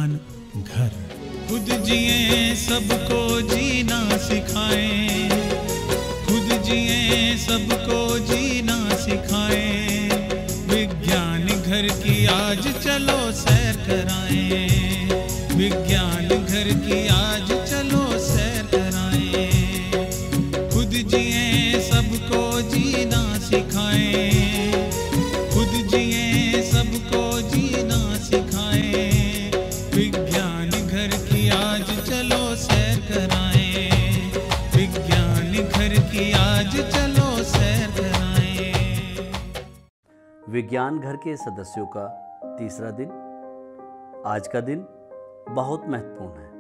विज्ञान घर। खुद जिए सबको जीना सिखाएं, खुद जिए सबको जीना सिखाएं। विज्ञान घर की आज चलो सैर कराएं, विज्ञान घर की आज चलो सैर कराएं। खुद जिए सबको जीना सिखाएं, खुद जिए सबको जीना सिखाएं। विज्ञान घर की आज चलो सैर कराएं, विज्ञान घर की आज चलो सैर कराएं। विज्ञान घर के सदस्यों का तीसरा दिन। आज का दिन बहुत महत्वपूर्ण है।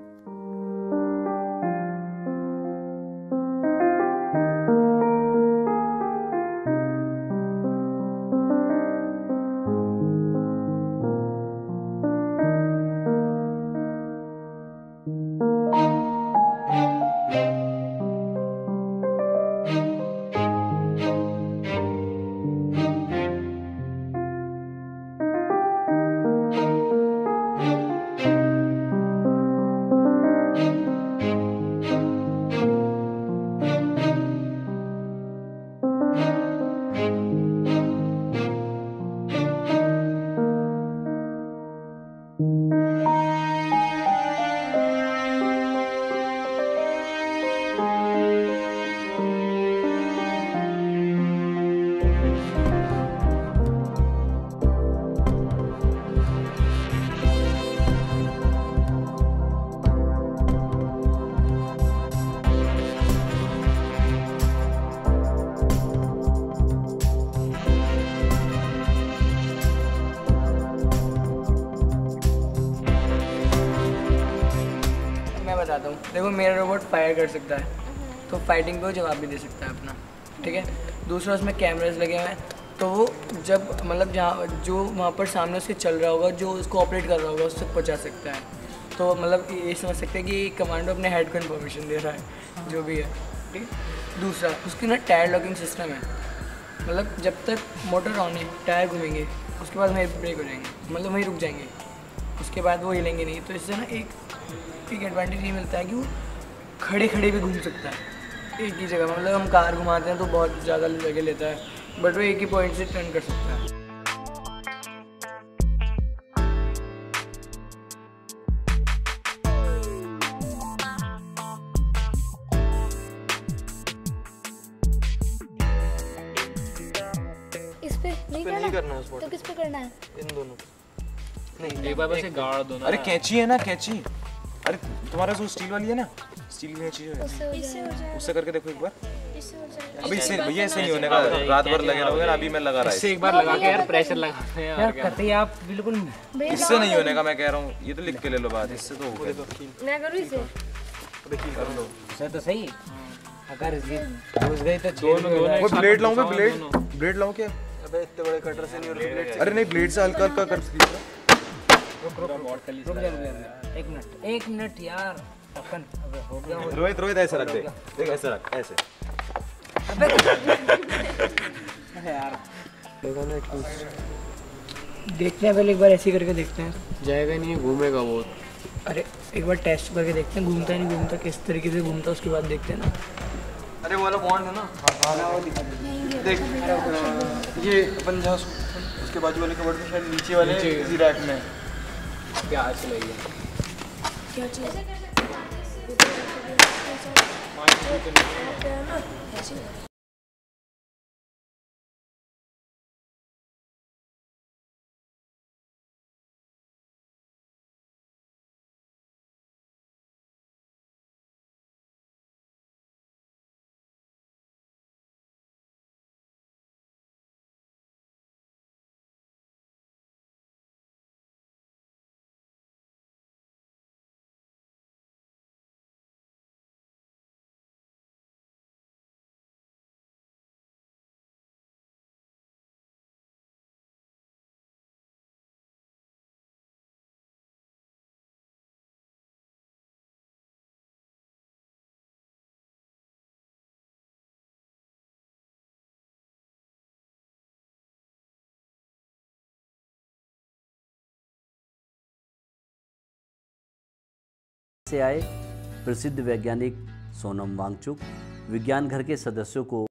बताता हूँ। देखो, मेरा रोबोट फायर कर सकता है, तो फाइटिंग को जवाब भी दे सकता है अपना, ठीक है। दूसरा, उसमें कैमरास लगे हुए हैं, तो वो जब मतलब जहाँ जो वहाँ पर सामने उसके चल रहा होगा, जो उसको ऑपरेट कर रहा होगा, उससे पहुँचा सकता है। तो मतलब ये समझ सकते हैं कि कमांडो अपने हेड को इन्फॉर्मेशन दे रहा है, जो भी है, ठीक है। दूसरा, उसकी ना टायर लॉकिंग सिस्टम है, मतलब जब तक मोटर ऑन है टायर घूमेंगे, उसके बाद वहीं ब्रेक हो जाएंगे, मतलब वहीं रुक जाएंगे, उसके बाद वो हिलेंगे नहीं। तो इससे ना एक एडवांटेज ये मिलता है कि वो खड़े खड़े भी घूम सकता है एक ही जगह। मतलब हम कार घुमाते हैं तो बहुत ज़्यादा जगह लेता है, बट वो एक ही पॉइंट से टर्न कर सकता है। इस पे नहीं करना है, तो किस पे करना है? इन दोनों नहीं, एक बार बस गाड़ दो ना। अरे कैंची है ना, कैंची। अरे तुम्हारा जो स्टील वाली है ना, स्टील की कैंची है, उससे करके देखो एक बार। अभी इससे भैया ऐसे नहीं होने का, रात भर लगे रहोगे ना। अभी मैं लगा रहा है, इससे एक बार लगा के यार प्रेशर लगाते हैं यार, करते आप बिल्कुल। इससे नहीं होने का, मैं कह रहा हूँ। ये तो लिख के ले लो बात, इससे तो हो गया। मैं करूँ इसे? कर लो सर, तो सही। अगर घुस गई तो दोनों वो ब्लेड लाऊं मैं, ब्लेड लाऊं क्या? अबे इतने बड़े कटर से नहीं हो रहा ब्लेड। अरे नहीं, ब्लेड से हल्का हल्का कर। एक मिनट यार, अपन अबे हो गया। रोहित ऐसे रख दे, देख ऐसे रख, ऐसे। अबे यार देखते हैं पहले, एक बार ऐसे ही करके देखते हैं। जाएगा नहीं, घूमेगा वो। अरे एक बार टेस्ट करके देखते हैं, घूमता है नहीं घूमता, किस तरीके से घूमता, उसके बाद देखते हैं ना। अरे वो वाला बॉन्ड है ना, देख ये अपन जहाँ उसके बाजू वाले कबर्ड में, शायद नीचे वाले इसी रैक में क्या चलेगी, क्या चीज़? से आए प्रसिद्ध वैज्ञानिक सोनम वांगचुक विज्ञान घर के सदस्यों को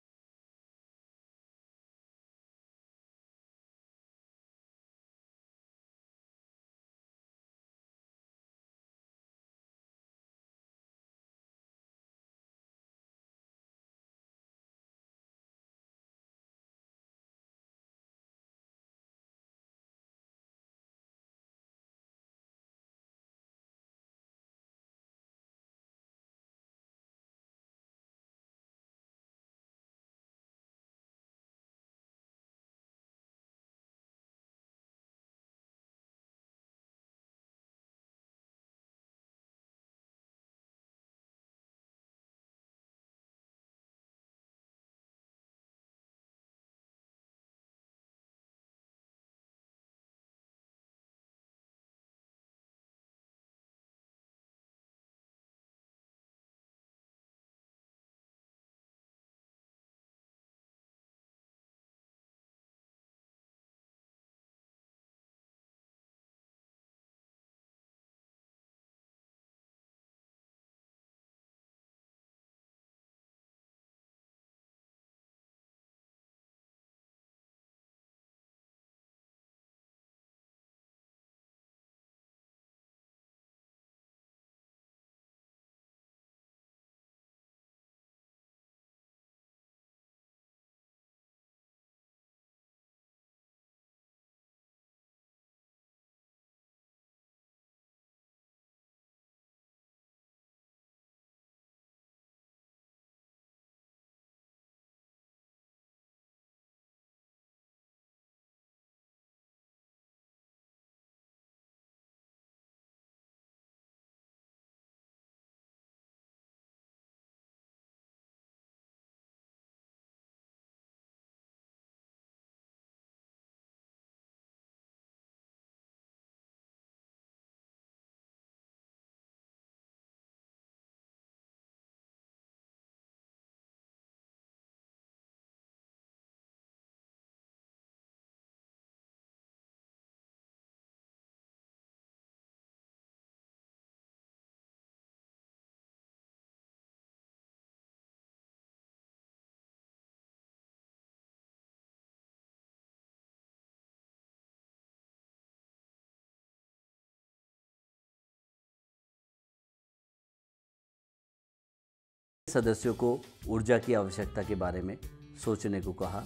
सदस्यों को ऊर्जा की आवश्यकता के बारे में सोचने को कहा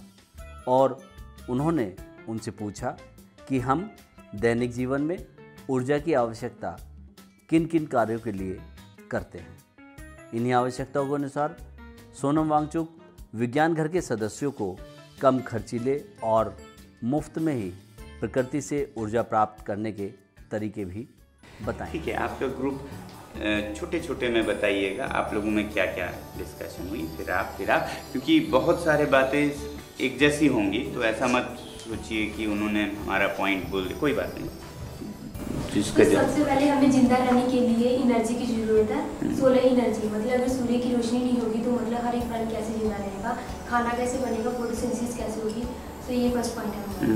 और उन्होंने उनसे पूछा कि हम दैनिक जीवन में ऊर्जा की आवश्यकता किन किन कार्यों के लिए करते हैं। इन्हीं आवश्यकताओं के अनुसार सोनम वांगचुक विज्ञान घर के सदस्यों को कम खर्चीले और मुफ्त में ही प्रकृति से ऊर्जा प्राप्त करने के तरीके भी बताएं। ठीक है, आपका ग्रुप छोटे छोटे में बताइएगा आप लोगों में क्या क्या डिस्कशन हुई, फिर आप क्योंकि बहुत सारे बातें एक जैसी होंगी तो ऐसा मत सोचिए कि उन्होंने हमारा पॉइंट बोल दिया, कोई बात नहीं। तो सबसे पहले हमें जिंदा रहने के लिए एनर्जी की ज़रूरत है, सोलर एनर्जी। मतलब अगर सूर्य की रोशनी नहीं होगी तो मतलब हर एक प्राणी कैसे जिंदा रहेगा, खाना कैसे बनेगा, फोटोसिंथेसिस कैसे होगी। तो ये फर्स्ट पॉइंट है हमारा।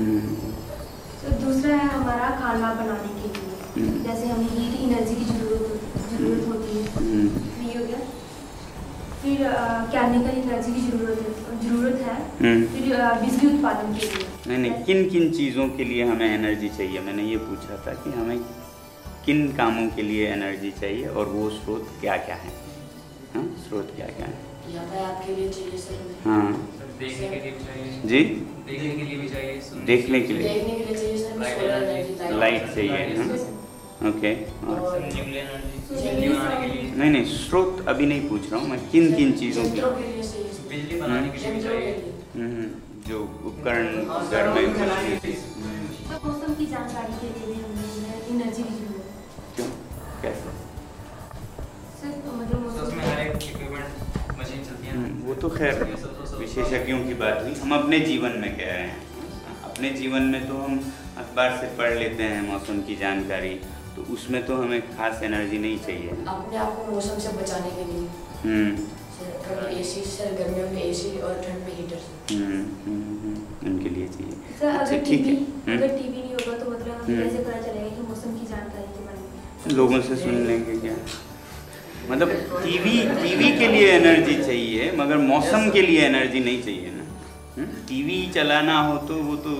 तो दूसरा है हमारा खाना बनाने के लिए, जैसे हमें हीट एनर्जी की ज़रूरत होती है, ये हो गया। फिर केमिकल एनर्जी की ज़रूरत है, फिर बिजली उत्पादन के लिए। नहीं, किन किन चीज़ों के लिए हमें एनर्जी चाहिए, मैंने ये पूछा था कि हमें किन कामों के लिए एनर्जी चाहिए और वो स्रोत क्या क्या है। हाँ, स्रोत क्या क्या है। यातायात के लिए चाहिए सर। हाँ, देखने के लिए भी चाहिए जी, देखने के लिए भी चाहिए, देखने के लिए चाहिए सर, लाइट चाहिए। हाँ, ओके। नहीं, स्रोत अभी नहीं पूछ रहा हूँ मैं, किन किन चीज़ों की। बिजली बनाने के लिए भी चाहिए, जो उपकरण घर में मौसम की जानकारी के लिए भी हमें एनर्जी की जरूरत है। क्यों, कैसे सर? मतलब उसमें हर एक इक्विपमेंट मशीन चलती है। वो तो खैर विशेषज्ञों की बात हुई, हम अपने जीवन में कह रहे हैं। अपने जीवन में तो हम अखबार से पढ़ लेते हैं मौसम की जानकारी, तो उसमें तो हमें खास एनर्जी नहीं चाहिए। अपने आप को मौसम से बचाने के लिए एसी, सर गर्मियों में एसी और ठंड में हीटर। उनके लिए चाहिए। सर अगर टीवी नहीं होगा तो मतलब हमें कैसे पता चलेगा कि मौसम की जानकारी के बारे में? लोगों से सुन लेंगे क्या। मतलब टीवी के लिए एनर्जी चाहिए, मगर मौसम के लिए एनर्जी नहीं चाहिए ना। टीवी चलाना हो तो वो तो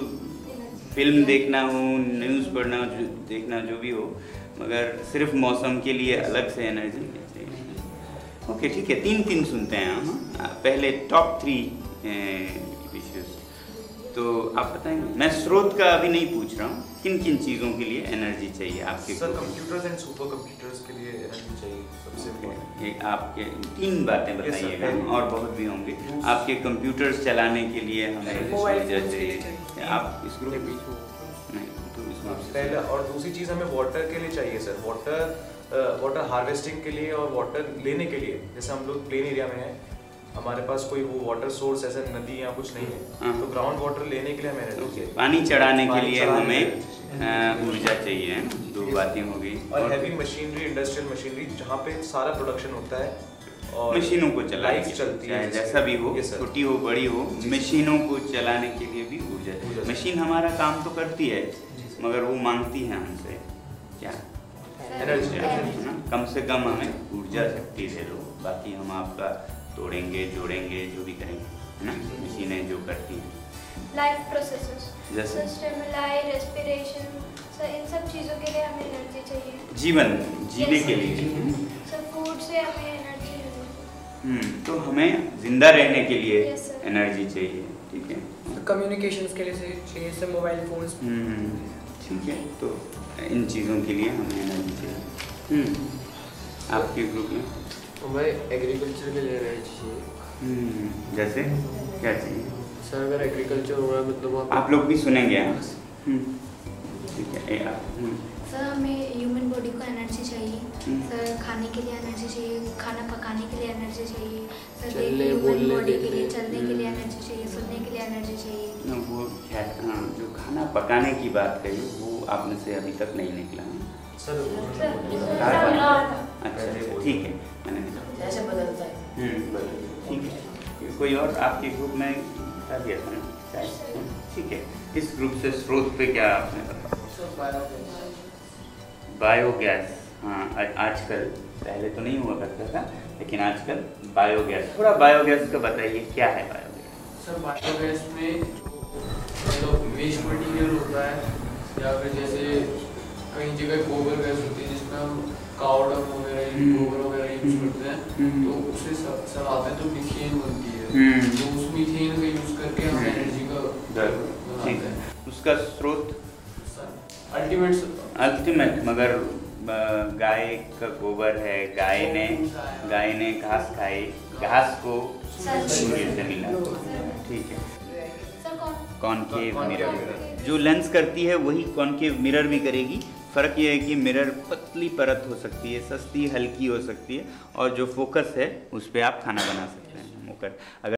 फिल्म देखना हो, न्यूज़ पढ़ना हो, देखना जो भी हो, मगर सिर्फ मौसम के लिए अलग से एनर्जी नहीं चाहिए। ओके ठीक है, तीन सुनते हैं हम। पहले टॉप 3 विशेष तो आप बताएंगे। मैं स्रोत का अभी नहीं पूछ रहा हूँ, किन किन चीज़ों के लिए एनर्जी चाहिए आपके? Sir computers and super computers के लिए एनर्जी चाहिए सबसे इम्पोर्टेंट। ये आपके 3 बातें बताइएगा, और बहुत भी होंगे। आपके कंप्यूटर्स चलाने के लिए हमें ऊर्जा चाहिए। आप इस ग्रुप नहीं तो इस ग्रुप से पहले, और दूसरी चीज़ हमें वाटर के लिए चाहिए सर, वाटर हार्वेस्टिंग के लिए और वाटर लेने के लिए। जैसे हम लोग प्लेन एरिया में हैं, हमारे पास कोई वो वाटर सोर्स ऐसा नदी या कुछ नहीं है, तो ग्राउंड वाटर लेने के लिए हमें एनर्जी, पानी चढ़ाने के लिए हमें ऊर्जा चाहिए। 2 बातें हो गई। और हैवी मशीनरी, इंडस्ट्रियल मशीनरी जहाँ पे सारा प्रोडक्शन होता है और मशीनों को चलाने लाइट्स चलती है, जैसा भी हो, छोटी हो बड़ी हो, मशीनों को चलाने के लिए भी ऊर्जा। मशीन हमारा काम तो करती है, मगर वो मांगती है हमसे क्या? एनर्जी। कम से कम हमें ऊर्जा शक्ति दे दो, बाकी हम आपका तोड़ेंगे, जोड़ेंगे, जो भी करेंगे, है ना। मशीनें जो करती हैं लाइफ प्रोसेसेस, जैसे स्टिमुलाई, रेस्पिरेशन, सर इन सब चीज़ों के लिए हमें एनर्जी चाहिए। जीवन जीने के लिए। सर फूड से हमें एनर्जी मिलती है। तो हमें जिंदा रहने के लिए Yes, sir. एनर्जी चाहिए, ठीक है। कम्युनिकेशंस के लिए चाहिए, जैसे मोबाइल फोन्स। ठीक है, तो इन चीज़ों के लिए हमें एनर्जी चाहिए। आपके ग्रुप में हमें एग्रीकल्चर के लिए एनर्जी चाहिए। जैसे क्या चाहिए सर? अगर एग्रीकल्चर हो रहा है मतलब आप लोग भी सुनेंगे। ठीक है। सर हमें ह्यूमन बॉडी को एनर्जी चाहिए। सर खाने के लिए एनर्जी चाहिए, खाना पकाने के लिए एनर्जी चाहिए। सर ह्यूमन बॉडी के लिए चलने के लिए एनर्जी चाहिए, सुनने के लिए एनर्जी चाहिए। वो जो खाना पकाने की बात कही वो आप में से अभी तक नहीं निकला सर। अच्छा ठीक है, मैंने जैसे बदलता है। ठीक है। कोई और आपके ग्रुप में बता दिया था? ठीक है। इस ग्रुप से स्रोत पे क्या आपने बताया? बायोगैस। हाँ, आजकल, पहले तो नहीं हुआ करता था, लेकिन आजकल बायोगैस। थोड़ा बायोगैस का बताइए, क्या है बायोगैस? सर बायोगैस में मतलब वेस्ट मटेरियल होता है, या फिर जैसे कई जगह गोबर गैस होती है जिसमें हम काव डंग वगैरह, गोबर वगैरह यूज करते हैं, तो उससे सड़ाते हैं तो मीथेन बनती है। तो उस मीथेन का यूज करके हम एनर्जी का बनाते हैं। उसका स्रोत अल्टीमेट, मगर गाय का गोबर है, गाय ने घास खाई, घास को सूर्य से मिला। ठीक है। कॉनकेव मिरर, जो लेंस करती है वही कॉनकेव मिरर भी करेगी। फ़र्क ये है कि मिरर पतली परत हो सकती है, सस्ती हल्की हो सकती है, और जो फोकस है उस पर आप खाना बना सकते हैं। अगर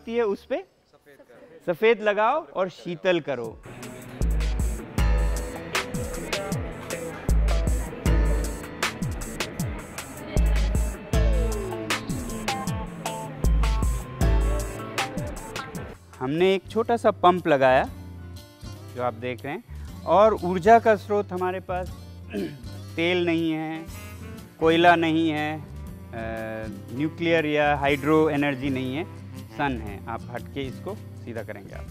पड़ती है उस पे सफ़ेद लगाओ और शीतल करो। हमने एक छोटा सा पंप लगाया जो आप देख रहे हैं, और ऊर्जा का स्रोत हमारे पास तेल नहीं है, कोयला नहीं है, न्यूक्लियर या हाइड्रो एनर्जी नहीं है, सन है। आप हट के इसको सीधा करेंगे आप।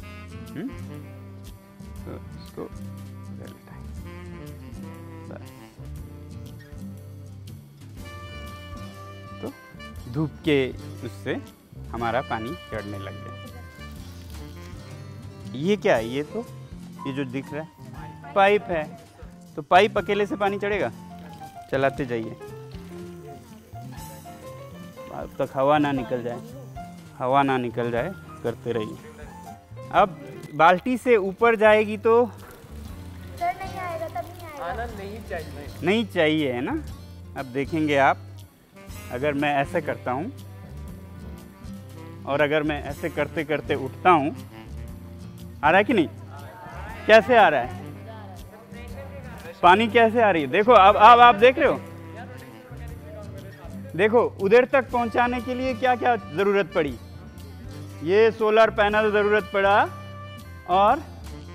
तो इसको बस, तो धूप के उससे हमारा पानी चढ़ने लग गया। ये क्या है? ये जो दिख रहा है पाइप है। तो पाइप अकेले से पानी चढ़ेगा? चलाते जाइए अब तक हवा ना निकल जाए, हवा ना निकल जाए, करते रहिए। अब बाल्टी से ऊपर जाएगी तो सर नहीं आएगा, तब नहीं आएगा। आना नहीं चाहिए, नहीं चाहिए, है ना। अब देखेंगे आप, अगर मैं ऐसे करता हूँ और अगर मैं ऐसे करते करते उठता हूँ, आ रहा है कि नहीं? कैसे आ रहा है पानी? कैसे आ रही है? देखो अब आप देख रहे हो। देखो उधर तक पहुंचाने के लिए क्या क्या ज़रूरत पड़ी। ये सोलर पैनल ज़रूरत पड़ा और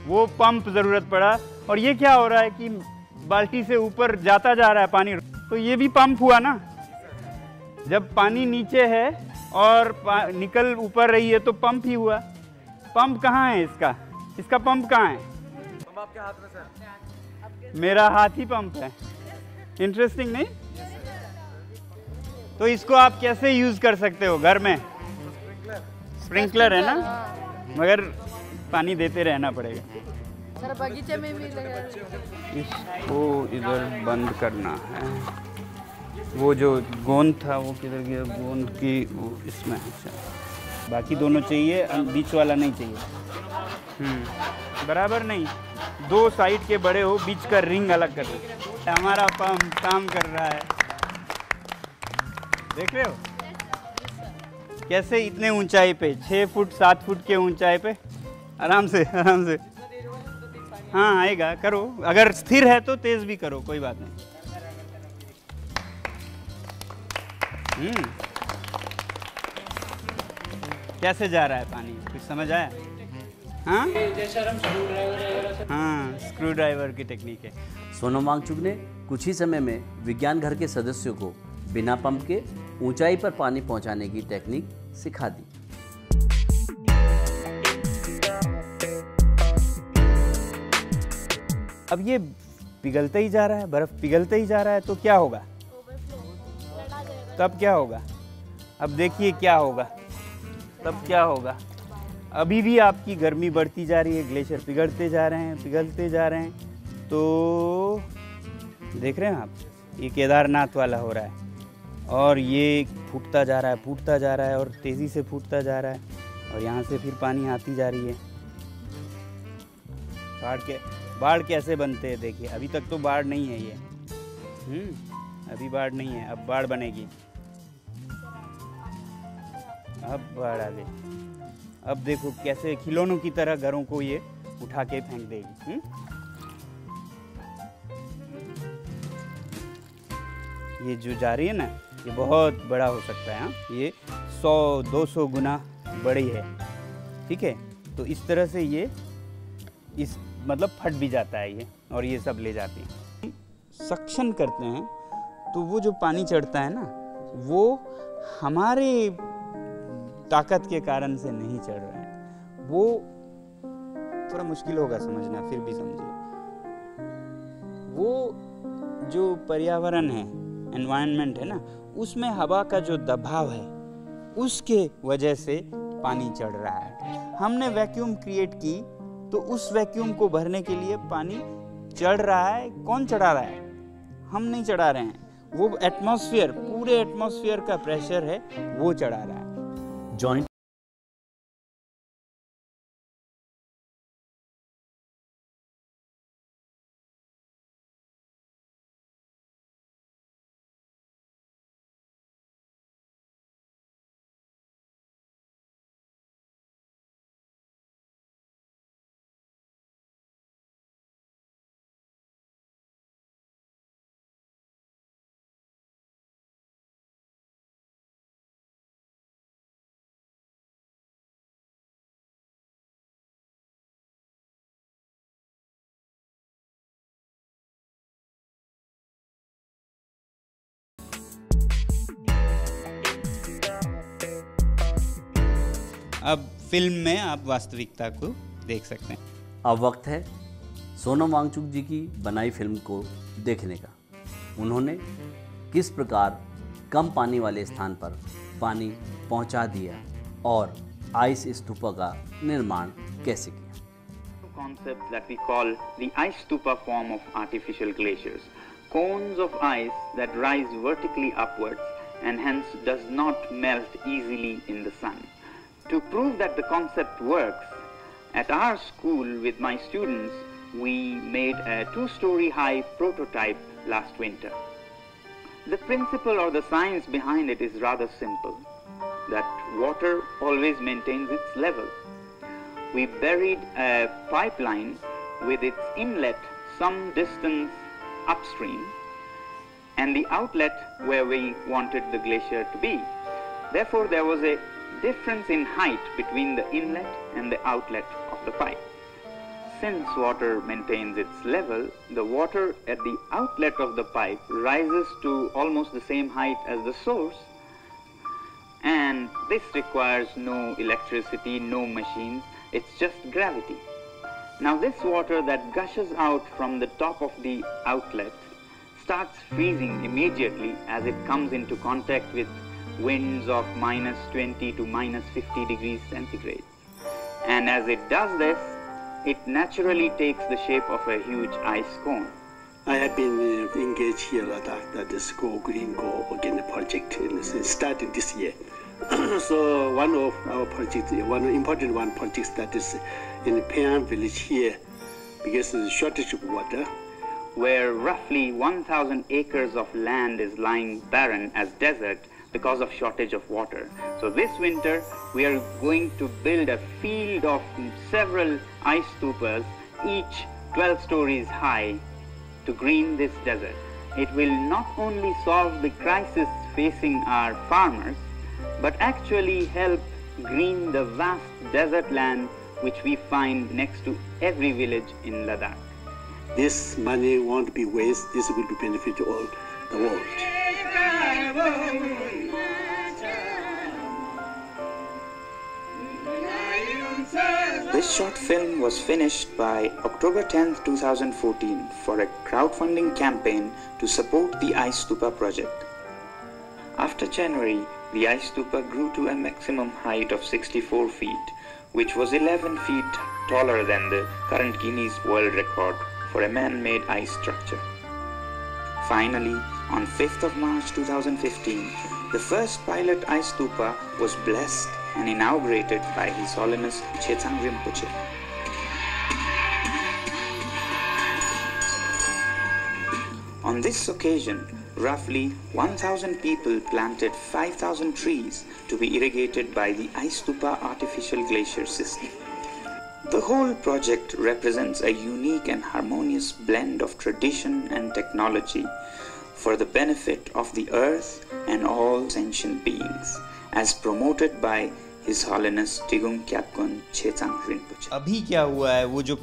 वो पंप ज़रूरत पड़ा, और ये क्या हो रहा है कि बाल्टी से ऊपर जाता जा रहा है पानी, तो ये भी पंप हुआ ना। जब पानी नीचे है और निकल ऊपर रही है तो पंप ही हुआ। पंप कहाँ है इसका पंप कहाँ है? पंप आपके हाथ में सर। मेरा हाथ ही पंप है। इंटरेस्टिंग नहीं? तो इसको आप कैसे यूज कर सकते हो घर में? स्प्रिंकलर है ना, मगर पानी देते रहना पड़ेगा। सर बगीचे में भी लगा। इसको इधर बंद करना है। वो जो गोंद था वो किधर गया? गोंद की वो इसमें है। बाकी दोनों चाहिए, बीच वाला नहीं चाहिए। बराबर नहीं, दो साइड के बड़े हो, बीच का रिंग अलग कर दो। हमारा पंप काम कर रहा है, देख रहे हो कैसे? इतने ऊंचाई पे 6 फुट 7 फुट के ऊंचाई पे आराम से हाँ आएगा। करो, अगर स्थिर है तो तेज भी करो, कोई बात नहीं। कैसे जा रहा है पानी, कुछ समझ आया? हाँ हाँ, स्क्रू ड्राइवर की टेक्निक है। सोनम वांगचुक ने कुछ ही समय में विज्ञान घर के सदस्यों को बिना पंप के ऊंचाई पर पानी पहुंचाने की टेक्निक सिखा दी। अब ये पिघलता ही जा रहा है, बर्फ पिघलता ही जा रहा है, तो क्या होगा? तब क्या होगा? अब देखिए क्या होगा, तब क्या होगा? अभी भी आपकी गर्मी बढ़ती जा रही है, ग्लेशियर पिघलते जा रहे हैं, पिघलते जा रहे हैं। तो देख रहे हैं आप, ये केदारनाथ वाला हो रहा है, और ये फूटता जा रहा है, फूटता जा रहा है, और तेज़ी से फूटता जा रहा है, और यहाँ से फिर पानी आती जा रही है। बाढ़ कैसे बनते हैं देखिए। अभी तक तो बाढ़ नहीं है ये, अभी बाढ़ नहीं है, अब बाढ़ बनेगी, अब बाढ़ आ गई। अब देखो कैसे खिलौनों की तरह घरों को ये उठा के फेंक देगी। ये जो जा रही है ना, ये बहुत बड़ा हो सकता है। हाँ, ये 100-200 गुना बड़ी है, ठीक है। तो इस तरह से ये इस मतलब फट भी जाता है ये, और ये सब ले जाती है। सक्शन करते हैं तो वो जो पानी चढ़ता है ना, वो हमारे ताकत के कारण से नहीं चढ़ रहा है। वो थोड़ा मुश्किल होगा समझना, फिर भी समझिए। वो जो पर्यावरण है, एनवायरनमेंट है ना, उसमें हवा का जो दबाव है, उसके वजह से पानी चढ़ रहा है। हमने वैक्यूम क्रिएट की, तो उस वैक्यूम को भरने के लिए पानी चढ़ रहा है। कौन चढ़ा रहा है? हम नहीं चढ़ा रहे हैं, वो एटमॉस्फेयर, पूरे एटमॉस्फेयर का प्रेशर है, वो चढ़ा रहा है। जॉइंट अब फिल्म में आप वास्तविकता को देख सकते हैं। अब वक्त है सोनम वांगचुक जी की बनाई फिल्म को देखने का। उन्होंने किस प्रकार कम पानी वाले स्थान पर पानी पहुंचा दिया और आइस स्तूपा का निर्माण कैसे किया। Concept that we call the ice stupa form of artificial glaciers, cones of ice that rise vertically upwards and hence does not melt easily in the sun. To prove that the concept works, at our school with my students, we made a 2-story high prototype last winter. The principle or the science behind it is rather simple, that water always maintains its level. We buried a pipeline with its inlet some distance upstream and the outlet where we wanted the glacier to be. Therefore, there was a difference in height between the inlet and the outlet of the pipe. Since water maintains its level, the water at the outlet of the pipe rises to almost the same height as the source, and this requires no electricity, no machines, it's just gravity. Now this water that gushes out from the top of the outlet starts freezing immediately as it comes into contact with winds of -20 to -50 degrees centigrade. And as it does this, it naturally takes the shape of a huge ice cone. I have been engaged here at the school Green Go Organic project starting this year. So one of our projects, one important project that is in Payang village here, because of the shortage of water, where roughly 1,000 acres of land is lying barren as desert because of shortage of water. So this winter we are going to build a field of several ice stupas, each 12 stories high, to green this desert. It will not only solve the crisis facing our farmers, but actually help green the vast desert land which we find next to every village in Ladakh. This money won't be wasted. This will be benefit to all the world. This short film was finished by October 10, 2014 for a crowdfunding campaign to support the Ice Stupa project. After January, the Ice Stupa grew to a maximum height of 64 feet, which was 11 feet taller than the current Guinness World Record for a man-made ice structure. Finally, on 5th of March 2015, the first pilot Ice Stupa was blessed and inaugurated by His Holiness Chetsang Rinpoche. On this occasion, roughly 1,000 people planted 5,000 trees to be irrigated by the Ice Stupa artificial glacier system. The whole project represents a unique and harmonious blend of tradition and technology for the benefit of the earth and all sentient beings, as promoted by His Holiness Tigum Kyabgon Chetsang Rinpoche. अभी क्या हुआ है, वो जो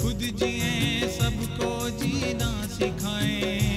खुद जिए सबको जीना सिखाएं।